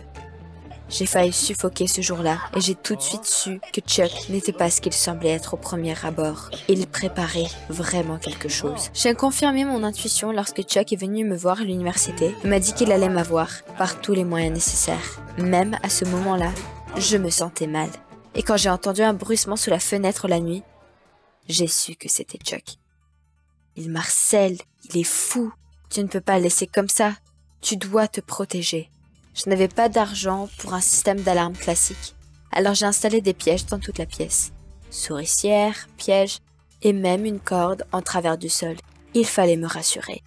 J'ai failli suffoquer ce jour-là et j'ai tout de suite su que Chuck n'était pas ce qu'il semblait être au premier abord. Il préparait vraiment quelque chose. J'ai confirmé mon intuition lorsque Chuck est venu me voir à l'université et m'a dit qu'il allait m'avoir par tous les moyens nécessaires. Même à ce moment-là, je me sentais mal. Et quand j'ai entendu un bruissement sous la fenêtre la nuit, j'ai su que c'était Chuck. Il m'harcèle, il est fou. Tu ne peux pas le laisser comme ça. Tu dois te protéger. Je n'avais pas d'argent pour un système d'alarme classique. Alors j'ai installé des pièges dans toute la pièce. Souricières, pièges et même une corde en travers du sol. Il fallait me rassurer.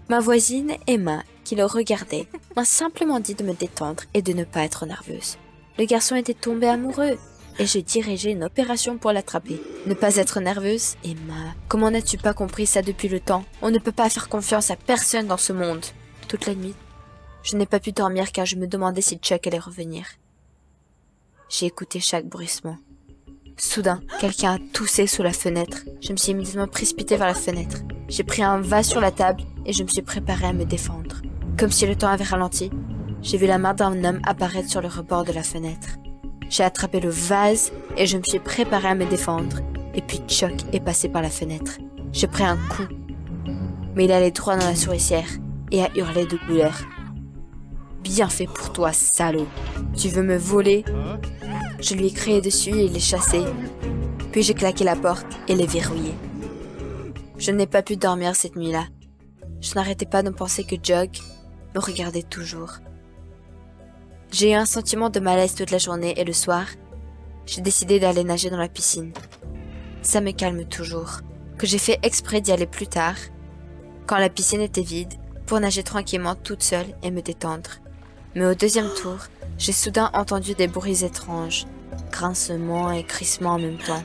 Ma voisine, Emma, qui le regardait, m'a simplement dit de me détendre et de ne pas être nerveuse. Le garçon était tombé amoureux et j'ai dirigé une opération pour l'attraper. Ne pas être nerveuse? Emma, comment n'as-tu pas compris ça depuis le temps? On ne peut pas faire confiance à personne dans ce monde. Toute la nuit, je n'ai pas pu dormir car je me demandais si Chuck allait revenir. J'ai écouté chaque bruissement. Soudain, quelqu'un a toussé sous la fenêtre. Je me suis immédiatement précipitée vers la fenêtre. J'ai pris un vase sur la table et je me suis préparée à me défendre. Comme si le temps avait ralenti, j'ai vu la main d'un homme apparaître sur le rebord de la fenêtre. J'ai attrapé le vase et je me suis préparée à me défendre. Et puis Chuck est passé par la fenêtre. J'ai pris un coup, mais il allait droit dans la souricière et a hurlé de douleur. Bien fait pour toi, salaud. Tu veux me voler? Je lui ai crié dessus et l'ai chassé. Puis j'ai claqué la porte et l'ai verrouillée. Je n'ai pas pu dormir cette nuit-là. Je n'arrêtais pas de penser que Jug me regardait toujours. J'ai eu un sentiment de malaise toute la journée et le soir, j'ai décidé d'aller nager dans la piscine. Ça me calme toujours. Que j'ai fait exprès d'y aller plus tard, quand la piscine était vide, pour nager tranquillement toute seule et me détendre. Mais au deuxième tour, j'ai soudain entendu des bruits étranges, grincements et crissements en même temps.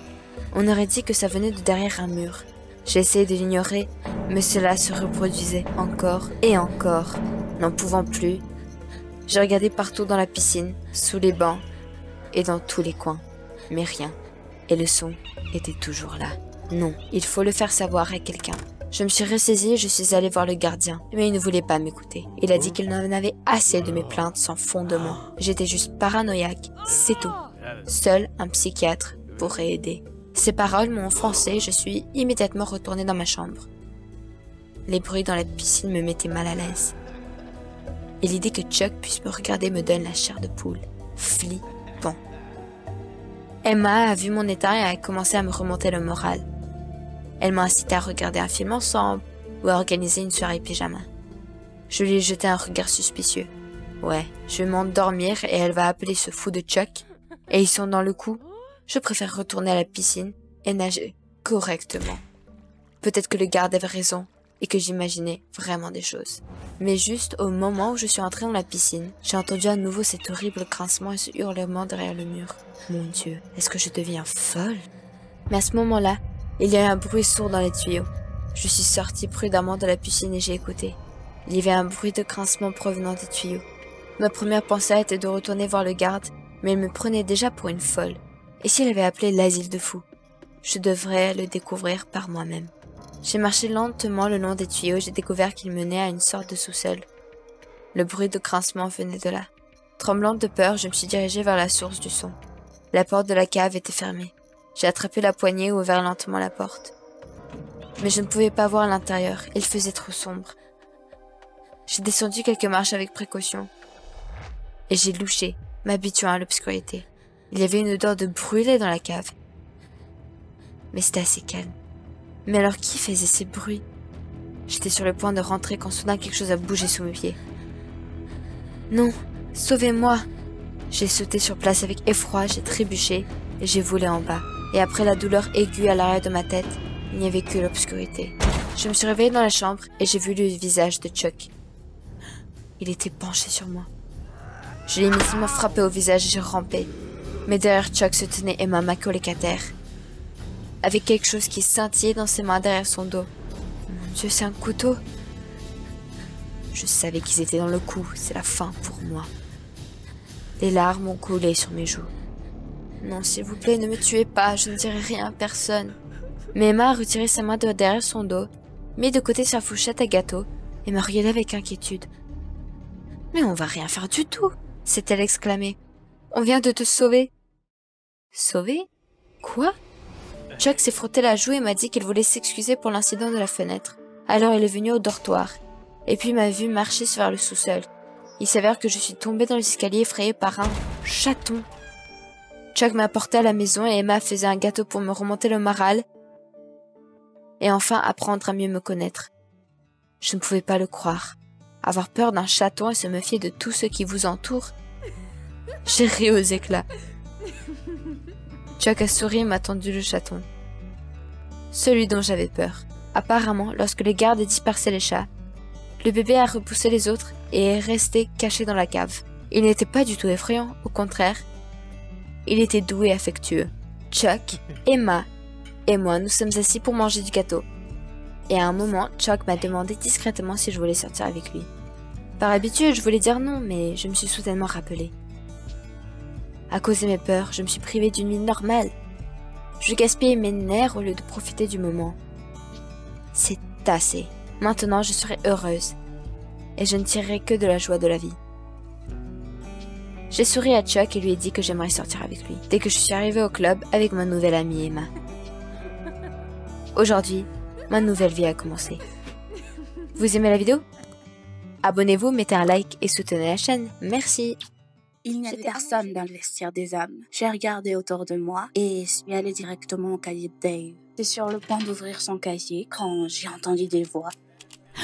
On aurait dit que ça venait de derrière un mur. J'ai essayé de l'ignorer, mais cela se reproduisait encore et encore. N'en pouvant plus, j'ai regardé partout dans la piscine, sous les bancs et dans tous les coins, mais rien. Et le son était toujours là. Non, il faut le faire savoir à quelqu'un. Je me suis ressaisie et je suis allée voir le gardien, mais il ne voulait pas m'écouter. Il a dit qu'il n'en avait assez de mes plaintes sans fondement. J'étais juste paranoïaque, c'est tout. Seul un psychiatre pourrait aider. Ces paroles m'ont offensée et je suis immédiatement retournée dans ma chambre. Les bruits dans la piscine me mettaient mal à l'aise. Et l'idée que Chuck puisse me regarder me donne la chair de poule. Flippant. Emma a vu mon état et a commencé à me remonter le moral. Elle m'a incité à regarder un film ensemble ou à organiser une soirée pyjama. Je lui ai jeté un regard suspicieux. Ouais, je vais m'endormir et elle va appeler ce fou de Chuck. Et ils sont dans le coup. Je préfère retourner à la piscine et nager correctement. Peut-être que le garde avait raison et que j'imaginais vraiment des choses. Mais juste au moment où je suis entrée dans la piscine, j'ai entendu à nouveau cet horrible grincement et ce hurlement derrière le mur. Mon Dieu, est-ce que je deviens folle? Mais à ce moment-là, il y a eu un bruit sourd dans les tuyaux. Je suis sortie prudemment de la piscine et j'ai écouté. Il y avait un bruit de grincement provenant des tuyaux. Ma première pensée était de retourner voir le garde, mais il me prenait déjà pour une folle. Et s'il avait appelé l'asile de fous? Je devrais le découvrir par moi-même. J'ai marché lentement le long des tuyaux et j'ai découvert qu'il menait à une sorte de sous-sol. Le bruit de grincement venait de là. Tremblante de peur, je me suis dirigée vers la source du son. La porte de la cave était fermée. J'ai attrapé la poignée et ouvert lentement la porte. Mais je ne pouvais pas voir l'intérieur, il faisait trop sombre. J'ai descendu quelques marches avec précaution. Et j'ai louché, m'habituant à l'obscurité. Il y avait une odeur de brûlé dans la cave. Mais c'était assez calme. Mais alors qui faisait ces bruits? J'étais sur le point de rentrer quand soudain quelque chose a bougé sous mes pieds. Non, sauvez-moi! J'ai sauté sur place avec effroi, j'ai trébuché et j'ai volé en bas. Et après la douleur aiguë à l'arrière de ma tête, il n'y avait que l'obscurité. Je me suis réveillée dans la chambre et j'ai vu le visage de Chuck. Il était penché sur moi. Je l'ai immédiatement frappé au visage et j'ai rampé. Mais derrière Chuck se tenait Emma, ma colocataire, avec quelque chose qui scintillait dans ses mains derrière son dos. Mon Dieu, c'est un couteau. Je savais qu'ils étaient dans le coup, c'est la fin pour moi. Les larmes ont coulé sur mes joues. Non, s'il vous plaît, ne me tuez pas, je ne dirai rien à personne. Mais Emma a retiré sa main de derrière son dos, mis de côté sa fourchette à gâteau et m'a regardé avec inquiétude. Mais on va rien faire du tout, s'est-elle exclamée. On vient de te sauver. Sauver? Quoi? Chuck s'est frotté la joue et m'a dit qu'il voulait s'excuser pour l'incident de la fenêtre. Alors il est venu au dortoir, et puis m'a vu marcher vers le sous-sol. Il s'avère que je suis tombée dans l'escalier effrayée par un chaton. Chuck m'a porté à la maison et Emma faisait un gâteau pour me remonter le moral et enfin apprendre à mieux me connaître. Je ne pouvais pas le croire. Avoir peur d'un chaton et se méfier de tous ceux qui vous entourent. J'ai ri aux éclats. Chuck a souri et m'a tendu le chaton. Celui dont j'avais peur. Apparemment, lorsque les gardes dispersaient les chats, le bébé a repoussé les autres et est resté caché dans la cave. Il n'était pas du tout effrayant, au contraire. Il était doux et affectueux. Chuck, Emma et moi nous sommes assis pour manger du gâteau. Et à un moment, Chuck m'a demandé discrètement si je voulais sortir avec lui. Par habitude, je voulais dire non, mais je me suis soudainement rappelée. À cause de mes peurs, je me suis privée d'une vie normale. Je gaspillais mes nerfs au lieu de profiter du moment. C'est assez. Maintenant, je serai heureuse. Et je ne tirerai que de la joie de la vie. J'ai souri à Chuck et lui ai dit que j'aimerais sortir avec lui, dès que je suis arrivée au club avec ma nouvelle amie Emma. Aujourd'hui, ma nouvelle vie a commencé. Vous aimez la vidéo? Abonnez-vous, mettez un like et soutenez la chaîne. Merci. Il n'y avait personne dans le vestiaire des hommes. J'ai regardé autour de moi et suis allée directement au cahier de Dave. J'étais sur le point d'ouvrir son casier quand j'ai entendu des voix.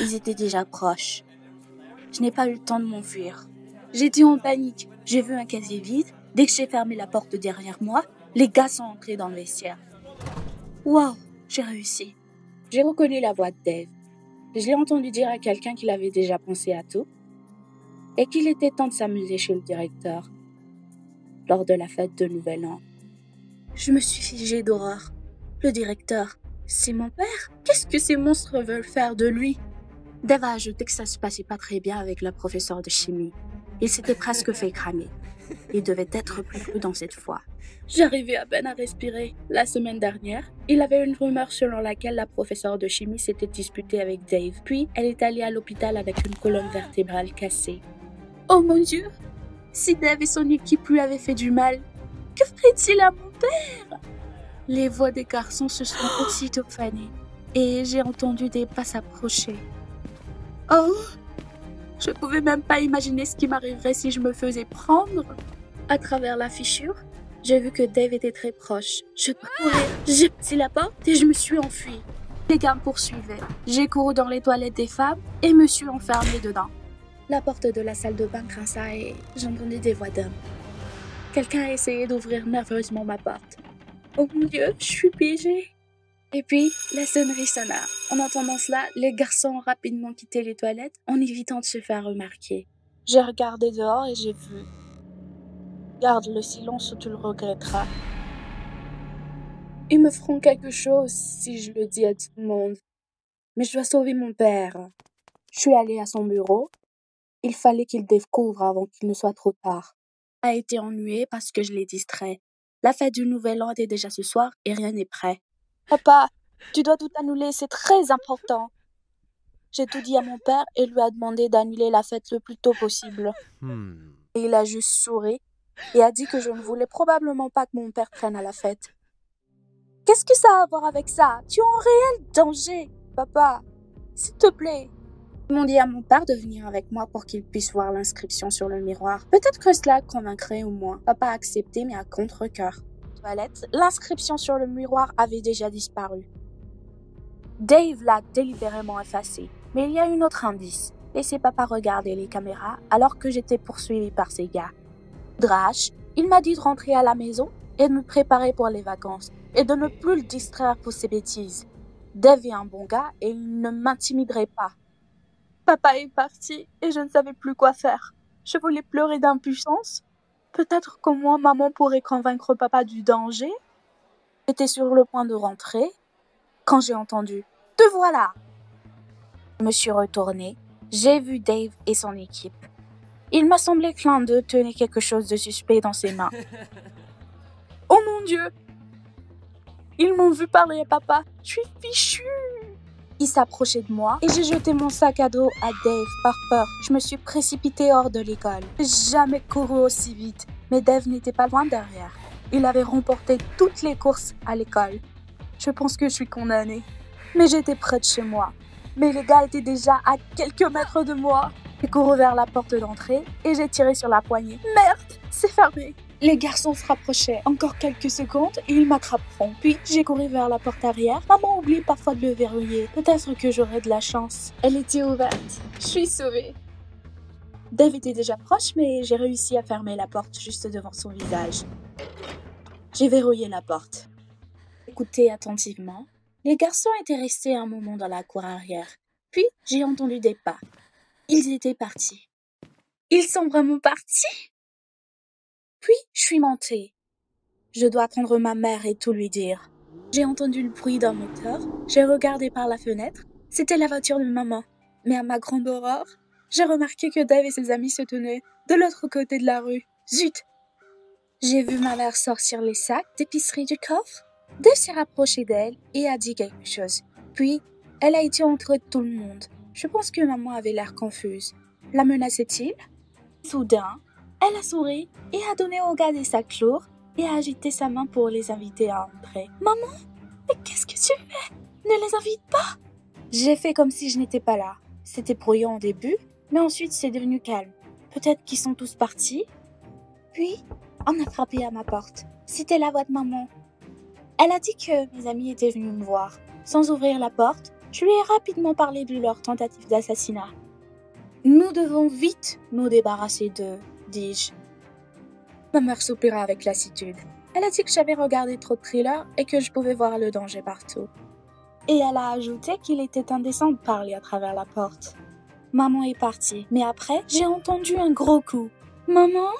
Ils étaient déjà proches. Je n'ai pas eu le temps de m'enfuir. J'étais en panique. J'ai vu un casier vide. Dès que j'ai fermé la porte derrière moi, les gars sont entrés dans le vestiaire. Wow, j'ai réussi. J'ai reconnu la voix de Dave. Je l'ai entendu dire à quelqu'un qu'il avait déjà pensé à tout et qu'il était temps de s'amuser chez le directeur lors de la fête de Nouvel An. Je me suis figée d'horreur. Le directeur, c'est mon père? Qu'est-ce que ces monstres veulent faire de lui? Dave a ajouté que ça se passait pas très bien avec la professeure de chimie. Il s'était presque fait cramer. Il devait être plus prudent cette fois. J'arrivais à peine à respirer. La semaine dernière, il avait une rumeur selon laquelle la professeure de chimie s'était disputée avec Dave. Puis, elle est allée à l'hôpital avec une colonne vertébrale cassée. Oh mon Dieu! Si Dave et son équipe lui avaient fait du mal, que ferait-il à mon père? Les voix des garçons se sont aussitôt fanées et j'ai entendu des pas s'approcher. Oh! Je pouvais même pas imaginer ce qui m'arriverait si je me faisais prendre. À travers la fissure, j'ai vu que Dave était très proche. Je courais, j'ai passé la porte et je me suis enfuie. Les gars me poursuivaient. J'ai couru dans les toilettes des femmes et me suis enfermée dedans. La porte de la salle de bain grinça et j'entendais des voix d'hommes. Quelqu'un a essayé d'ouvrir nerveusement ma porte. Oh mon Dieu, je suis piégée. Et puis, la sonnerie sonna. En entendant cela, les garçons ont rapidement quitté les toilettes en évitant de se faire remarquer. J'ai regardé dehors et j'ai vu. Garde le silence ou tu le regretteras. Ils me feront quelque chose si je le dis à tout le monde. Mais je dois sauver mon père. Je suis allée à son bureau. Il fallait qu'il découvre avant qu'il ne soit trop tard. Il a été ennuyé parce que je l'ai distrait. La fête du Nouvel An était déjà ce soir et rien n'est prêt. Papa, tu dois tout annuler, c'est très important. J'ai tout dit à mon père et lui a demandé d'annuler la fête le plus tôt possible. Et il a juste souri et a dit que je ne voulais probablement pas que mon père traîne à la fête. Qu'est-ce que ça a à voir avec ça? Tu es en réel danger, papa. S'il te plaît. Ils m'ont dit à mon père de venir avec moi pour qu'il puisse voir l'inscription sur le miroir. Peut-être que cela convaincrait au moins. Papa a accepté, mais à contre-cœur. Toilette, l'inscription sur le miroir avait déjà disparu. Dave l'a délibérément effacée. Mais il y a un autre indice. Laissez papa regarder les caméras alors que j'étais poursuivi par ces gars. Drash, il m'a dit de rentrer à la maison et de me préparer pour les vacances et de ne plus le distraire pour ses bêtises. Dave est un bon gars et il ne m'intimiderait pas. Papa est parti et je ne savais plus quoi faire. Je voulais pleurer d'impuissance. Peut-être qu'au moins maman pourrait convaincre papa du danger. J'étais sur le point de rentrer quand j'ai entendu « Te voilà !» Je me suis retournée. J'ai vu Dave et son équipe. Il m'a semblé que l'un d'eux tenait quelque chose de suspect dans ses mains. Oh mon Dieu! Ils m'ont vu parler à papa. Je suis fichue! Il s'approchait de moi et j'ai jeté mon sac à dos à Dave par peur. Je me suis précipitée hors de l'école. J'ai jamais couru aussi vite, mais Dave n'était pas loin derrière. Il avait remporté toutes les courses à l'école. Je pense que je suis condamnée. Mais j'étais près de chez moi. Mais les gars étaient déjà à quelques mètres de moi. J'ai couru vers la porte d'entrée et j'ai tiré sur la poignée. Merde, c'est fermé. Les garçons se rapprochaient. Encore quelques secondes et ils m'attraperont. Puis j'ai couru vers la porte arrière. Maman oublie parfois de le verrouiller. Peut-être que j'aurai de la chance. Elle était ouverte. Je suis sauvée. Dave était déjà proche, mais j'ai réussi à fermer la porte juste devant son visage. J'ai verrouillé la porte. Écoutez attentivement. Les garçons étaient restés un moment dans la cour arrière. Puis, j'ai entendu des pas. Ils étaient partis. Ils sont vraiment partis? Puis, je suis montée. Je dois attendre ma mère et tout lui dire. J'ai entendu le bruit d'un moteur. J'ai regardé par la fenêtre. C'était la voiture de maman. Mais à ma grande horreur, j'ai remarqué que Dave et ses amis se tenaient de l'autre côté de la rue. Zut! J'ai vu ma mère sortir les sacs d'épicerie du coffre. Dave s'est rapproché d'elle et a dit quelque chose. Puis, elle a été entre tout le monde. Je pense que maman avait l'air confuse. La menaçait-il? Soudain, elle a souri et a donné au gars des sacs lourds et a agité sa main pour les inviter à entrer. « Maman, mais qu'est-ce que tu fais? Ne les invite pas !» J'ai fait comme si je n'étais pas là. C'était bruyant au début, mais ensuite c'est devenu calme. Peut-être qu'ils sont tous partis. Puis, on a frappé à ma porte. C'était la voix de maman. Elle a dit que mes amis étaient venus me voir. Sans ouvrir la porte, je lui ai rapidement parlé de leur tentative d'assassinat. Nous devons vite nous débarrasser d'eux, dis-je. Ma mère soupira avec lassitude. Elle a dit que j'avais regardé trop de thrillers et que je pouvais voir le danger partout. Et elle a ajouté qu'il était indécent de parler à travers la porte. Maman est partie, mais après, j'ai entendu un gros coup. Maman,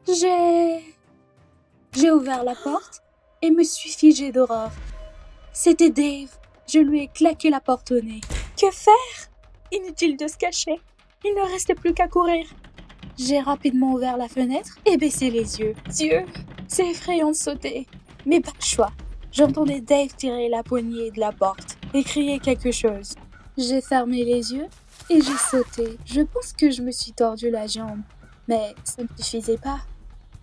j'ai ouvert la porte et me suis figée d'horreur. C'était Dave. Je lui ai claqué la porte au nez. Que faire? Inutile de se cacher. Il ne restait plus qu'à courir. J'ai rapidement ouvert la fenêtre et baissé les yeux. Dieu, c'est effrayant de sauter. Mais pas de choix. J'entendais Dave tirer la poignée de la porte et crier quelque chose. J'ai fermé les yeux et j'ai sauté. Je pense que je me suis tordu la jambe. Mais ça ne suffisait pas.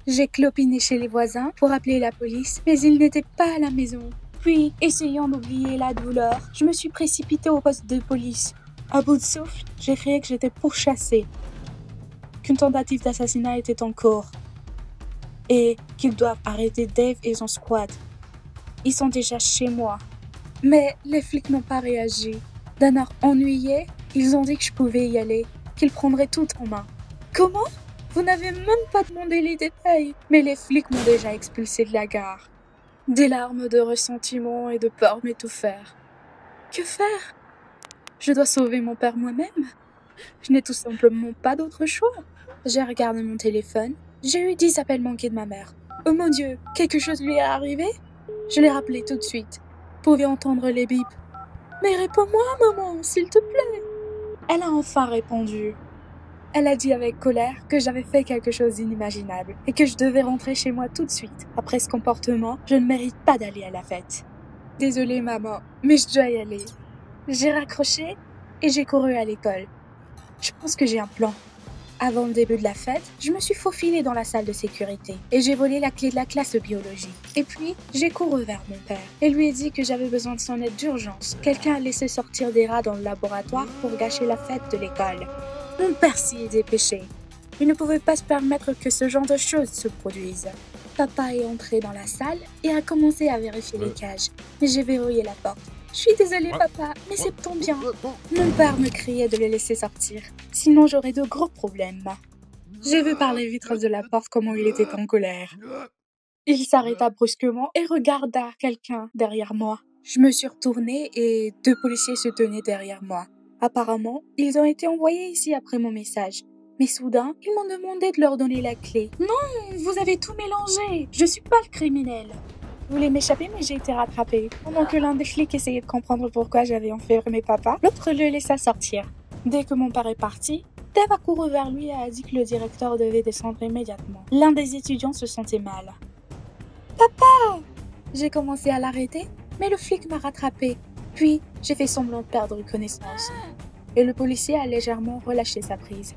J'ai clopiné chez les voisins pour appeler la police, mais ils n'étaient pas à la maison. Puis, essayant d'oublier la douleur, je me suis précipitée au poste de police. À bout de souffle, j'ai crié que j'étais pourchassée, qu'une tentative d'assassinat était en cours et qu'ils doivent arrêter Dave et son squad. Ils sont déjà chez moi. Mais les flics n'ont pas réagi. D'un air ennuyé, ils ont dit que je pouvais y aller, qu'ils prendraient tout en main. Comment? Vous n'avez même pas demandé les détails. Mais les flics m'ont déjà expulsé de la gare. Des larmes de ressentiment et de peur m'étouffèrent. Que faire? Je dois sauver mon père moi-même? Je n'ai tout simplement pas d'autre choix. J'ai regardé mon téléphone. J'ai eu 10 appels manqués de ma mère. Oh mon Dieu, quelque chose lui est arrivé? Je l'ai rappelé tout de suite. Vous pouvez entendre les bips. Mais réponds-moi, maman, s'il te plaît. Elle a enfin répondu. Elle a dit avec colère que j'avais fait quelque chose d'inimaginable et que je devais rentrer chez moi tout de suite. Après ce comportement, je ne mérite pas d'aller à la fête. Désolée maman, mais je dois y aller. J'ai raccroché et j'ai couru à l'école. Je pense que j'ai un plan. Avant le début de la fête, je me suis faufilée dans la salle de sécurité et j'ai volé la clé de la classe de biologie. Et puis, j'ai couru vers mon père et lui ai dit que j'avais besoin de son aide d'urgence. Quelqu'un a laissé sortir des rats dans le laboratoire pour gâcher la fête de l'école. Mon père s'y est dépêché. Il ne pouvait pas se permettre que ce genre de choses se produisent. Papa est entré dans la salle et a commencé à vérifier les cages. Mais j'ai verrouillé la porte. Je suis désolée papa, mais c'est ton bien. Mon père me criait de le laisser sortir, sinon j'aurais de gros problèmes. J'ai vu par les vitres de la porte comment il était en colère. Il s'arrêta brusquement et regarda quelqu'un derrière moi. Je me suis retournée et 2 policiers se tenaient derrière moi. Apparemment, ils ont été envoyés ici après mon message. Mais soudain, ils m'ont demandé de leur donner la clé. Non, vous avez tout mélangé. Je suis pas le criminel. Je voulais m'échapper, mais j'ai été rattrapée. Pendant que l'un des flics essayait de comprendre pourquoi j'avais enfermé papa, l'autre le laissa sortir. Dès que mon père est parti, Dave a couru vers lui et a dit que le directeur devait descendre immédiatement. L'un des étudiants se sentait mal. Papa! J'ai commencé à l'arrêter, mais le flic m'a rattrapée. Puis, j'ai fait semblant de perdre connaissance. Et le policier a légèrement relâché sa prise.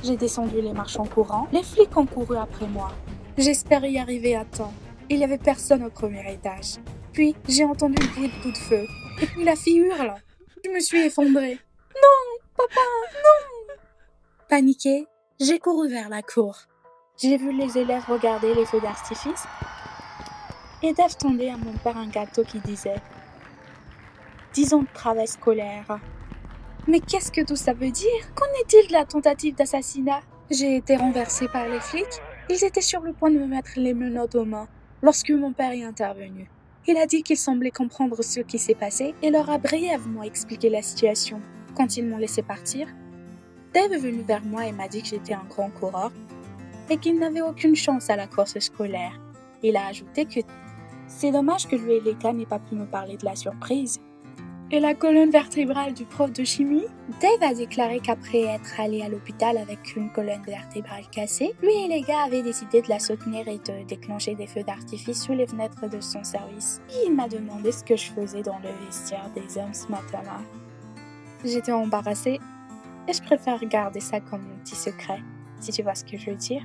J'ai descendu les marches en courant. Les flics ont couru après moi. J'espère y arriver à temps. Il n'y avait personne au premier étage. Puis, j'ai entendu le bruit de coups de feu. Et puis la fille hurle. Je me suis effondrée. Non, papa, non! Paniquée, j'ai couru vers la cour. J'ai vu les élèves regarder les feux d'artifice. Et Dave tendait à mon père un gâteau qui disait « 10 ans de travail scolaire ». Mais qu'est-ce que tout ça veut dire? Qu'en est-il de la tentative d'assassinat? J'ai été renversée par les flics. Ils étaient sur le point de me mettre les menottes aux mains lorsque mon père est intervenu. Il a dit qu'il semblait comprendre ce qui s'est passé et leur a brièvement expliqué la situation. Quand ils m'ont laissé partir, Dave est venu vers moi et m'a dit que j'étais un grand coureur et qu'il n'avait aucune chance à la course scolaire. Il a ajouté que c'est dommage que lui et Leka n'aient pas pu me parler de la surprise. Et la colonne vertébrale du prof de chimie? Dave a déclaré qu'après être allé à l'hôpital avec une colonne vertébrale cassée, lui et les gars avaient décidé de la soutenir et de déclencher des feux d'artifice sous les fenêtres de son service. Il m'a demandé ce que je faisais dans le vestiaire des hommes ce matin-là. J'étais embarrassée et je préfère garder ça comme un petit secret, si tu vois ce que je veux dire.